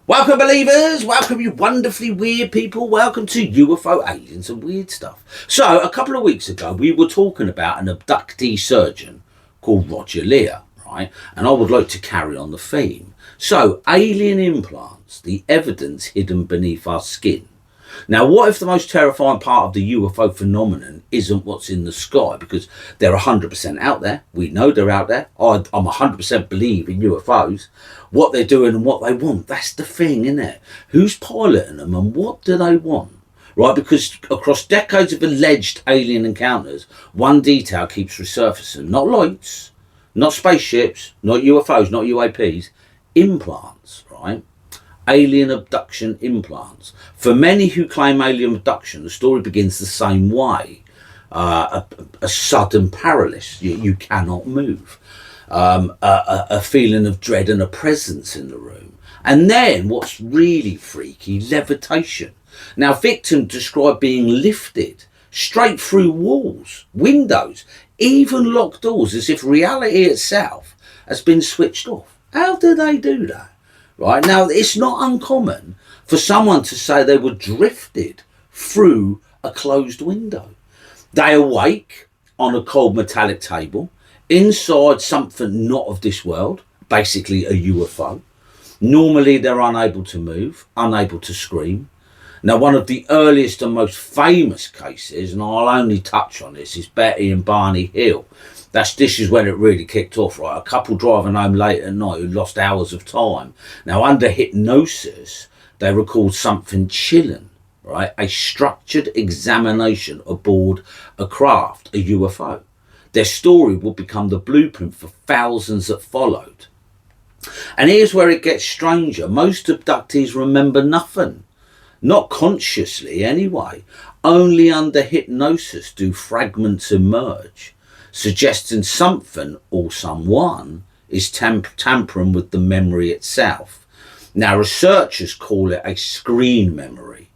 Welcome, believers. Welcome, you wonderfully weird people. Welcome to UFO, aliens and weird stuff. So, a couple of weeks ago, we were talking about an abductee surgeon called Roger Lear, right? And I would like to carry on the theme. So, alien implants, the evidence hidden beneath our skin. Now, what if the most terrifying part of the UFO phenomenon isn't what's in the sky? Because they're 100% out there. We know they're out there. I'm 100% believe in UFOs. What they're doing and what they want, that's the thing, isn't it? Who's piloting them and what do they want? Right, because across decades of alleged alien encounters, one detail keeps resurfacing. Not lights, not spaceships, not UFOs, not UAPs, implants, right? Alien abduction implants. For many who claim alien abduction, the story begins the same way. A sudden paralysis, you cannot move. A feeling of dread and a presence in the room. And then what's really freaky, levitation. Now, victims describe being lifted straight through walls, windows, even locked doors, as if reality itself has been switched off. How do they do that? Right, now, it's not uncommon for someone to say they were drifted through a closed window. They awake on a cold metallic table, inside something not of this world, basically a UFO. Normally, they're unable to move, unable to scream. Now, one of the earliest and most famous cases, and I'll only touch on this, is Betty and Barney Hill. This is when it really kicked off, right? A couple driving home late at night who lost hours of time. Now, under hypnosis, they recalled something chilling, right? A structured examination aboard a craft, a UFO. Their story would become the blueprint for thousands that followed. And here's where it gets stranger. Most abductees remember nothing. Not consciously anyway. Only under hypnosis do fragments emerge, suggesting something or someone is tampering with the memory itself. Now, researchers call it a screen memory,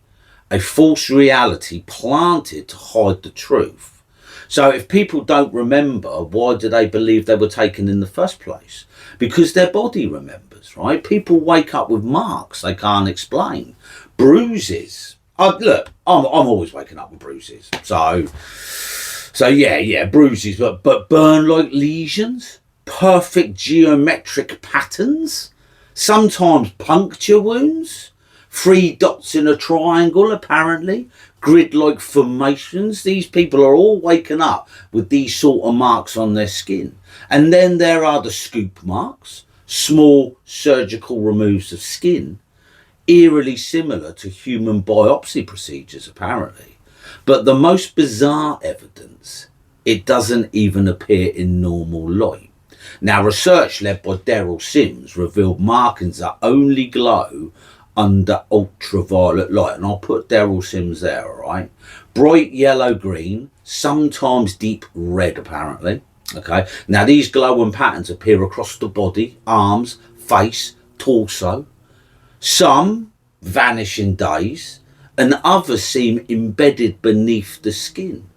a false reality planted to hide the truth. So if people don't remember, why do they believe they were taken in the first place? Because their body remembers, right? People wake up with marks they can't explain, bruises. Look, I'm always waking up with bruises. So yeah, bruises, but burn-like lesions, perfect geometric patterns, sometimes puncture wounds, 3 dots in a triangle apparently, grid-like formations. These people are all waking up with these sort of marks on their skin. And then there are the scoop marks, small surgical removes of skin, eerily similar to human biopsy procedures apparently. But the most bizarre evidence, it doesn't even appear in normal light. Now, research led by Daryl Sims revealed markings that only glow under ultraviolet light. And I'll put Daryl Sims there, all right? Bright yellow-green, sometimes deep red, apparently. Okay. Now, these glowing patterns appear across the body, arms, face, torso. Some vanish in days, and others seem embedded beneath the skin.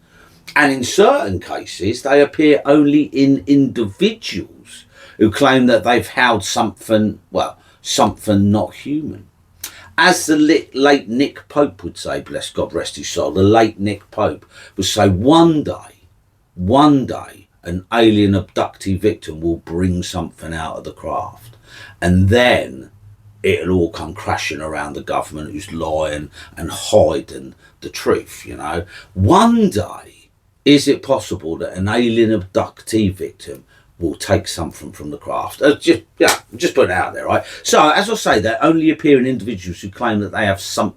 And in certain cases, they appear only in individuals who claim that they've held something not human. As the late Nick Pope would say, bless God rest his soul, the late Nick Pope would say, one day, an alien abductee victim will bring something out of the craft. And then it'll all come crashing around the government who's lying and hiding the truth, you know. One day, is it possible that an alien abductee victim will take something from the craft? Just put it out there, right? So, as I say, they only appear in individuals who claim that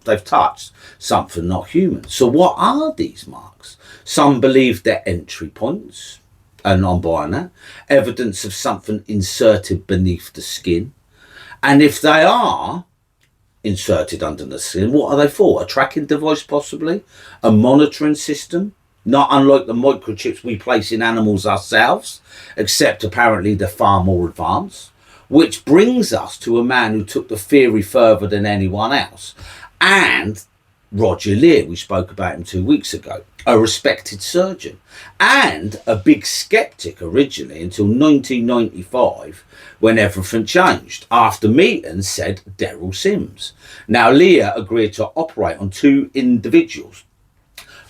they've touched something not human. So what are these marks? Some believe they're entry points, and I'm buying that. Evidence of something inserted beneath the skin. And if they are inserted under the skin, what are they for? A tracking device, possibly? A monitoring system? Not unlike the microchips we place in animals ourselves, except apparently they're far more advanced. Which brings us to a man who took the theory further than anyone else. And Roger Lear, we spoke about him 2 weeks ago. a respected surgeon, and a big skeptic originally until 1995, when everything changed after meeting said Daryl Sims. Now, Leah agreed to operate on 2 individuals,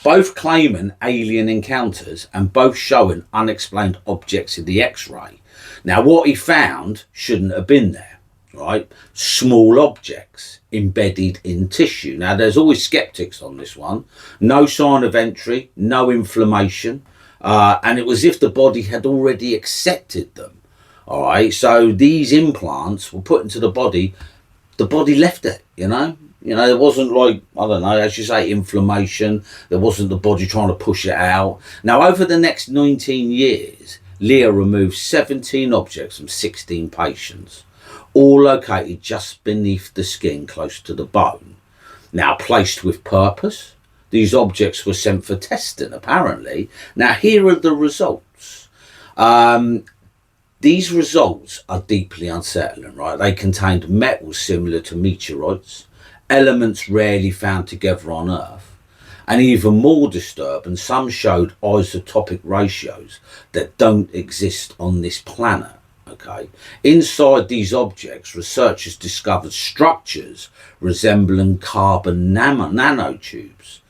both claiming alien encounters and both showing unexplained objects in the X-ray. Now, what he found shouldn't have been there, right? Small objects embedded in tissue. Now, there's always skeptics on this one. No sign of entry, no inflammation, and it was as if the body had already accepted them. All right, so these implants were put into the body left it, you know. There wasn't, like, I don't know, as you say, inflammation. There wasn't the body trying to push it out. Now, over the next 19 years, Leah removed 17 objects from 16 patients, all located just beneath the skin, close to the bone. Now, placed with purpose, these objects were sent for testing, apparently. Now, here are the results. These results are deeply unsettling, right? They contained metals similar to meteorites, elements rarely found together on Earth, and even more disturbing, some showed isotopic ratios that don't exist on this planet. Okay, inside these objects, researchers discovered structures resembling carbon nanotubes,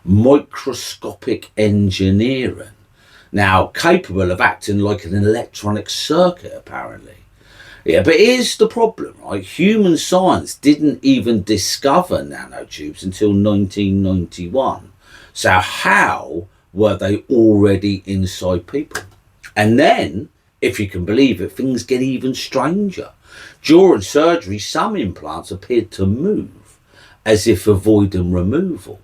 microscopic engineering, now capable of acting like an electronic circuit, apparently. Yeah, but here's the problem, right? Human science didn't even discover nanotubes until 1991. So how were they already inside people? And then, if you can believe it, things get even stranger. During surgery, some implants appeared to move, as if avoiding removal.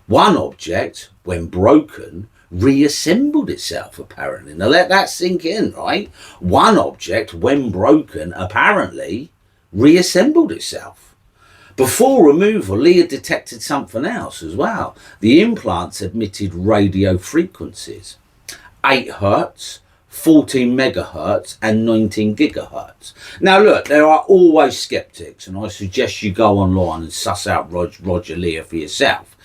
One object, when broken, reassembled itself, apparently. Now let that sink in, right? One object, when broken, apparently reassembled itself. Before removal, Leah detected something else as well. The implants emitted radio frequencies, 8 hertz, 14 megahertz and 19 gigahertz. Now look, there are always skeptics, and I suggest you go online and suss out Roger Leah for yourself.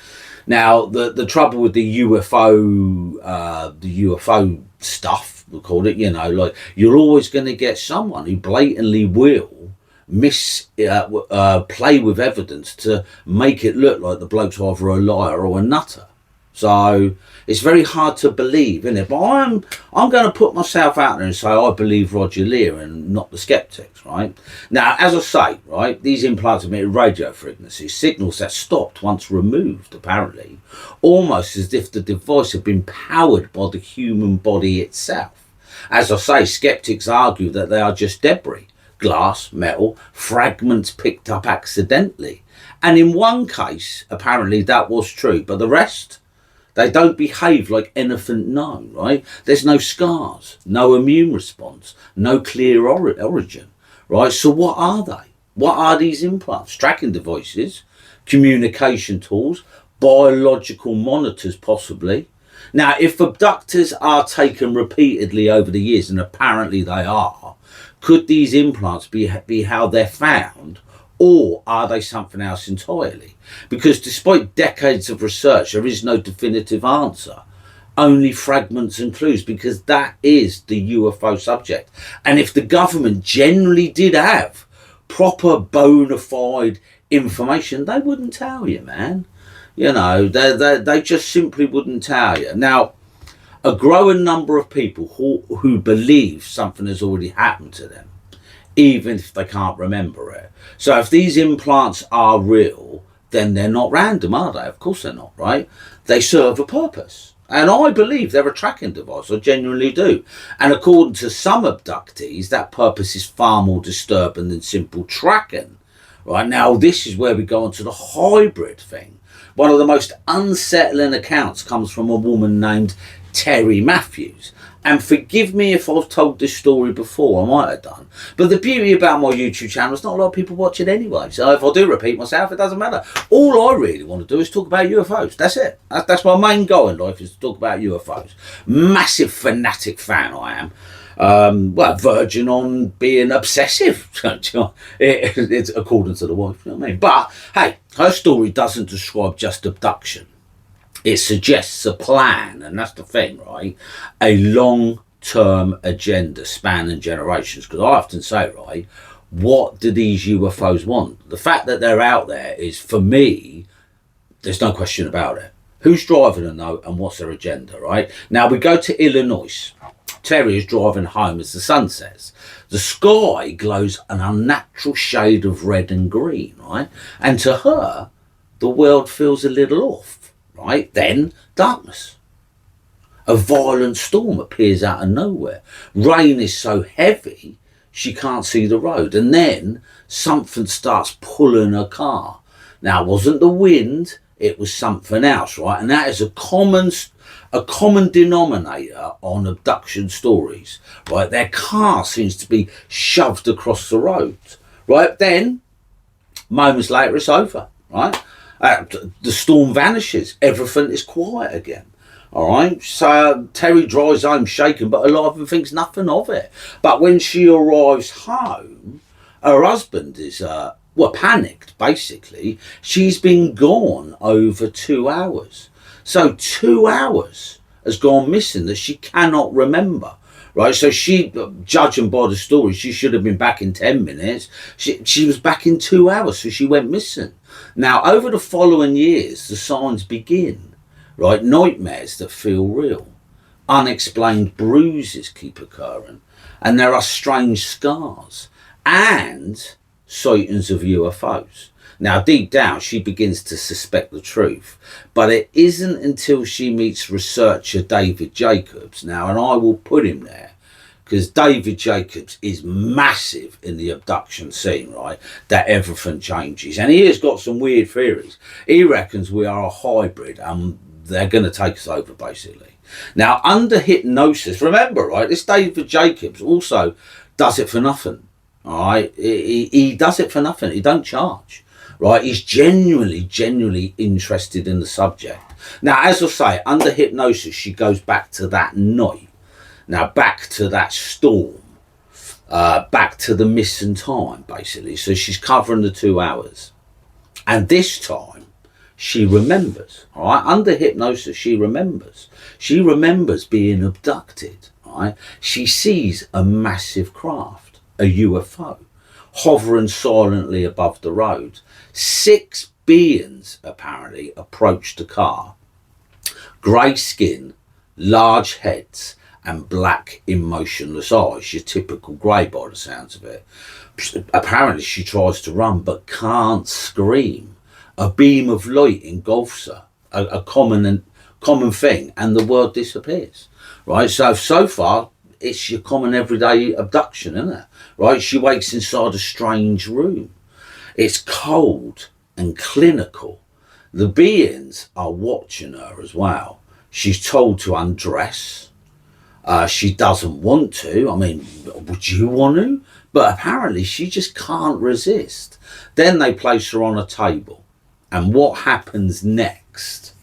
Now, the trouble with the UFO stuff, we call it, like, you're always going to get someone who blatantly will play with evidence to make it look like the bloke's either a liar or a nutter. So it's very hard to believe, isn't it? But I'm going to put myself out there and say I believe Roger Lear and not the skeptics, right? Now, as I say, right, these implants emitted radio frequencies, signals that stopped once removed, apparently, almost as if the device had been powered by the human body itself. As I say, skeptics argue that they are just debris, glass, metal, fragments picked up accidentally. And in one case, apparently that was true, but the rest, they don't behave like anything known, right? There's no scars, no immune response, no clear origin, right? So what are they? What are these implants? Tracking devices, communication tools, biological monitors possibly. Now, if abductors are taken repeatedly over the years, and apparently they are, could these implants be how they're found? Or are they something else entirely? Because despite decades of research, there is no definitive answer. Only fragments and clues, because that is the UFO subject. And if the government generally did have proper bona fide information, they wouldn't tell you, man. They just simply wouldn't tell you. Now, a growing number of people who believe something has already happened to them, even if they can't remember it. So if these implants are real, then they're not random, are they? Of course they're not, right? They serve a purpose. And I believe they're a tracking device. I genuinely do. And according to some abductees, that purpose is far more disturbing than simple tracking. Right, now this is where we go on to the hybrid thing. One of the most unsettling accounts comes from a woman named Terry Matthews. And forgive me if I've told this story before, I might have done. But the beauty about my YouTube channel is not a lot of people watch it anyway. So if I do repeat myself, it doesn't matter. All I really want to do is talk about UFOs. That's it. That's my main goal in life, is to talk about UFOs. Massive fanatic fan I am. Verging on being obsessive. It's according to the wife, you know what I mean? But, hey, her story doesn't describe just abduction. It suggests a plan, and that's the thing, right? A long-term agenda spanning generations. Because I often say, right, what do these UFOs want? The fact that they're out there is, for me, there's no question about it. Who's driving them, though, and what's their agenda, right? Now, we go to Illinois. Terry is driving home as the sun sets. The sky glows an unnatural shade of red and green, right? And to her, the world feels a little off, right? Then, darkness. A violent storm appears out of nowhere. Rain is so heavy, she can't see the road. And then, something starts pulling her car. Now, it wasn't the wind, it was something else, right? And that is a common denominator on abduction stories, right? Their car seems to be shoved across the road, right? Then, moments later, it's over, right? The storm vanishes. Everything is quiet again. All right. So Terry drives home shaken, but a lot of them thinks nothing of it. But when she arrives home, her husband is panicked. Basically, she's been gone over 2 hours. So 2 hours has gone missing that she cannot remember. Right, so she, judging by the story, she should have been back in 10 minutes. She was back in 2 hours, so she went missing. Now, over the following years, the signs begin, right? Nightmares that feel real. Unexplained bruises keep occurring. And there are strange scars. And sightings of UFOs. Now, deep down, she begins to suspect the truth. But it isn't until she meets researcher David Jacobs. Now, and I will put him there, because David Jacobs is massive in the abduction scene, right? That everything changes. And he has got some weird theories. He reckons we are a hybrid and they're going to take us over, basically. Now, under hypnosis, remember, right, this David Jacobs also does it for nothing. All right? He does it for nothing. He don't charge. Right, he's genuinely interested in the subject. Now, as I say, under hypnosis, she goes back to that night. Now, back to that storm. Back to the missing time, basically. So she's covering the 2 hours. And this time, she remembers. All right, under hypnosis, she remembers. She remembers being abducted. All right, she sees a massive craft, a UFO, hovering silently above the road. 6 beings, apparently, approached the car. Grey skin, large heads, and black, emotionless eyes. Your typical grey by the sounds of it. Apparently, she tries to run, but can't scream. A beam of light engulfs her, a common thing, and the world disappears. Right, so far, it's your common everyday abduction, isn't it? Right, she wakes inside a strange room. It's cold and clinical. The beings are watching her as well. She's told to undress. She doesn't want to. I mean, would you want to? But apparently she just can't resist. Then they place her on a table. And what happens next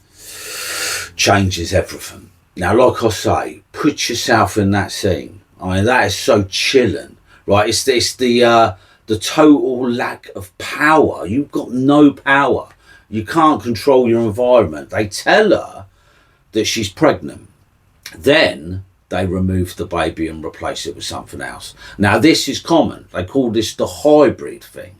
changes everything. Now, like I say, put yourself in that scene. I mean, that is so chilling, right? It's the total lack of power. You've got no power. You can't control your environment. They tell her that she's pregnant. Then they remove the baby and replace it with something else. Now, this is common. They call this the hybrid thing,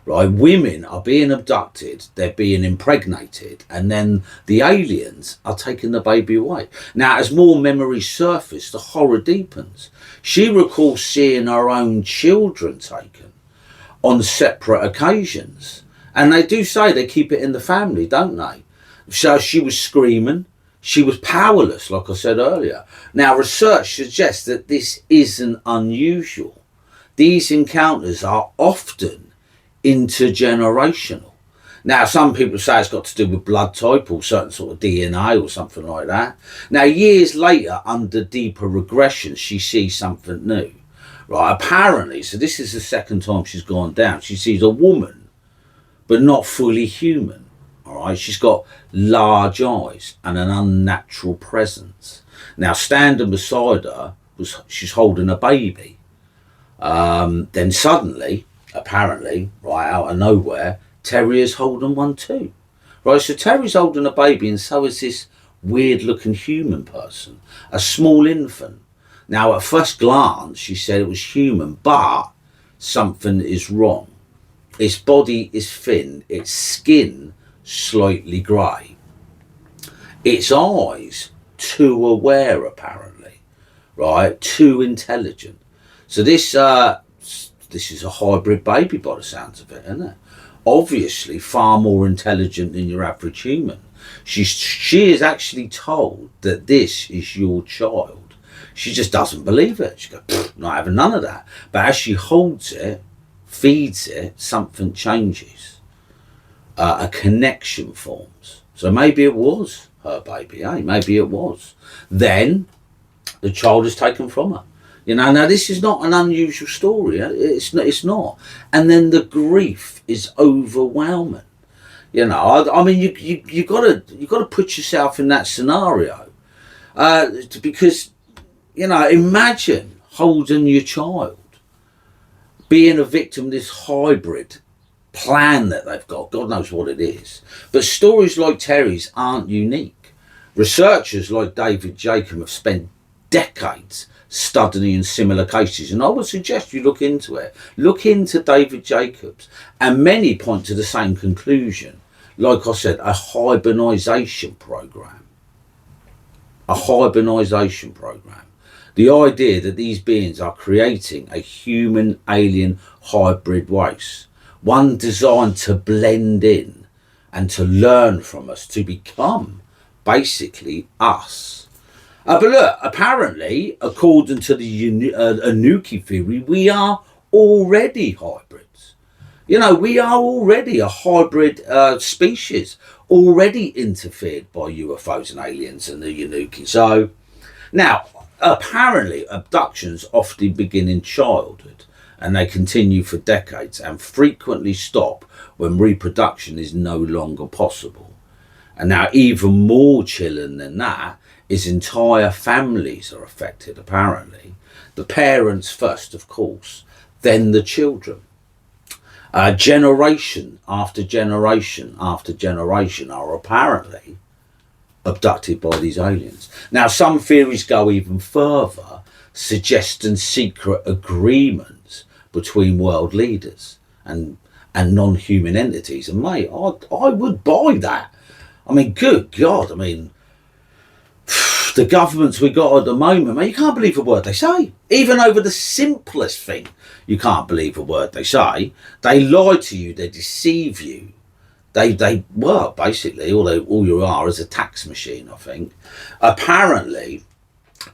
right? Women are being abducted, they're being impregnated, and then the aliens are taking the baby away. Now, as more memories surface, the horror deepens. She recalls seeing her own children taken on separate occasions. And they do say they keep it in the family, don't they? So she was screaming. She was powerless, like I said earlier. Now, research suggests that this isn't unusual. These encounters are often intergenerational. Now, some people say it's got to do with blood type or certain sort of DNA or something like that. Now, years later, under deeper regression, she sees something new. Right, apparently, so this is the second time she's gone down. She sees a woman, but not fully human. All right, she's got large eyes and an unnatural presence. Now, standing beside her, she's holding a baby. Then suddenly, apparently, right out of nowhere, Terry is holding one too. Right, so Terry's holding a baby, and so is this weird looking human person, a small infant. Now, at first glance, she said it was human, but something is wrong. Its body is thin, its skin slightly grey, its eyes too aware, apparently, right? Too intelligent. So this is a hybrid baby by the sounds of it, isn't it? Obviously far more intelligent than your average human. She is actually told that this is your child. She just doesn't believe it. She goes, not having none of that. But as she holds it, feeds it, something changes. A connection forms. So maybe it was her baby, eh? Maybe it was. Then the child is taken from her. You know, now this is not an unusual story. It's not. And then the grief is overwhelming. You know, I mean, you gotta put yourself in that scenario, because, you know, imagine holding your child, being a victim of this hybrid plan that they've got. God knows what it is. But stories like Terry's aren't unique. Researchers like David Jacob have spent decades studying similar cases, and I would suggest you look into it. Look into David Jacobs, and many point to the same conclusion. Like I said, a hibernization program. A hibernization program. The idea that these beings are creating a human alien hybrid race, one designed to blend in and to learn from us, to become basically us. But look, apparently, according to the Anuki theory, we are already hybrids. You know, we are already a hybrid species, already interfered by UFOs and aliens and the Anuki. So, now, apparently, abductions often begin in childhood, and they continue for decades and frequently stop when reproduction is no longer possible. And now, even more chilling than that, is entire families are affected, apparently. The parents first, of course, then the children. Generation after generation after generation are apparently abducted by these aliens. Now, some theories go even further, suggesting secret agreements between world leaders and non-human entities. And mate, I would buy that. I mean, good God, I mean, the governments we got at the moment, man, you can't believe a word they say. Even over the simplest thing, you can't believe a word they say. They lie to you, they deceive you. Well, basically, all you are is a tax machine, I think. Apparently,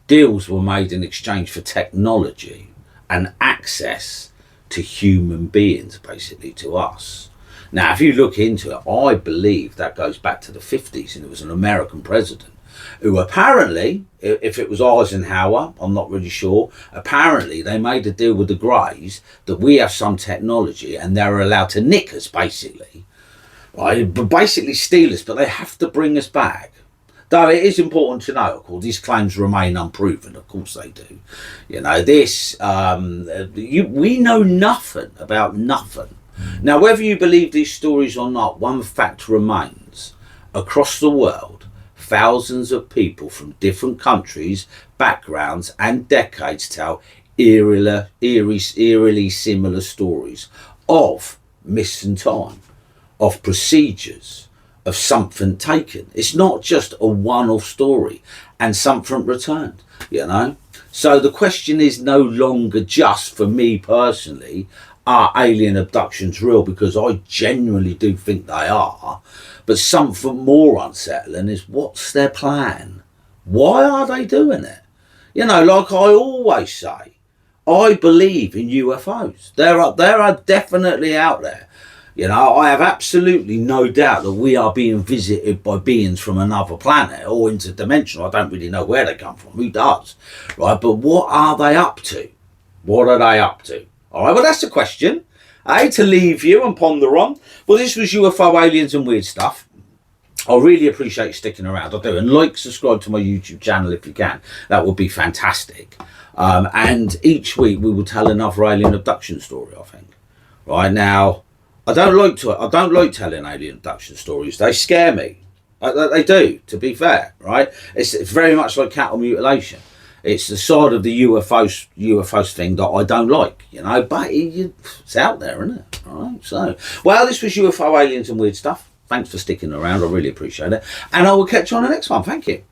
deals were made in exchange for technology and access to human beings, basically, to us. Now, if you look into it, I believe that goes back to the 50s, and it was an American president who apparently, if it was Eisenhower, I'm not really sure, apparently they made a deal with the Greys that we have some technology and they're allowed to nick us, basically. Right? But basically steal us, but they have to bring us back. Though it is important to know, of course, these claims remain unproven. Of course they do. You know, we know nothing about nothing. Now, whether you believe these stories or not, one fact remains. Across the world, thousands of people from different countries, backgrounds and decades tell eerily similar stories of missing time, of procedures, of something taken. It's not just a one-off story and something returned, you know. So the question is no longer just, for me personally, are alien abductions real? Because I genuinely do think they are. But something more unsettling is, what's their plan? Why are they doing it? You know, like I always say, I believe in UFOs. They are definitely out there. You know, I have absolutely no doubt that we are being visited by beings from another planet or interdimensional. I don't really know where they come from. Who does? Right? But what are they up to? What are they up to? All right, well, that's the question, to leave you and ponder on. Well, this was UFO, aliens and weird stuff. I really appreciate you sticking around. I do. And subscribe to my YouTube channel if you can. That would be fantastic. And each week we will tell another alien abduction story, I think. Right now, I don't like telling alien abduction stories. They scare me. They do, to be fair, right? It's very much like cattle mutilation. It's the side of the UFOs thing that I don't like, you know, but it's out there, isn't it? All right, so, well, this was UFO aliens and weird stuff. Thanks for sticking around. I really appreciate it. And I will catch you on the next one. Thank you.